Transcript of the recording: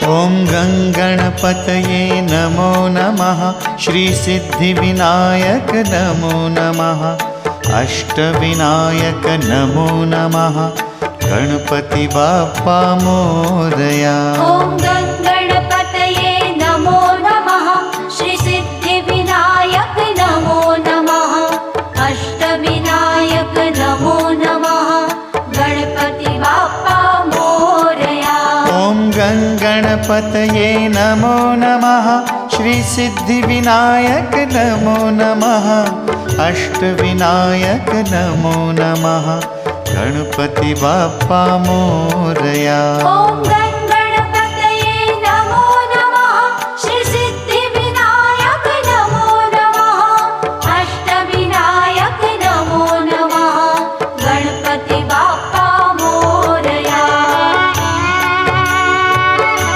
ॐ गणपतये नमो नमः। श्री सिद्धिविनायक नमो नमः। अष्टविनायक नमो नमः। गणपति बाप्पा मोरया। ॐ गणपतये नमो नमः। श्री सिद्धिविनायक नमो नमः। अष्टविनायक नमो नमः। गणपति बाप्पा मोरया। ॐ गणपतये नमो नमः। श्री सिद्धिविनायक नमो नमः। अष्टविनायक नमो नमः। गणपति बाप्पा मोरया। ॐ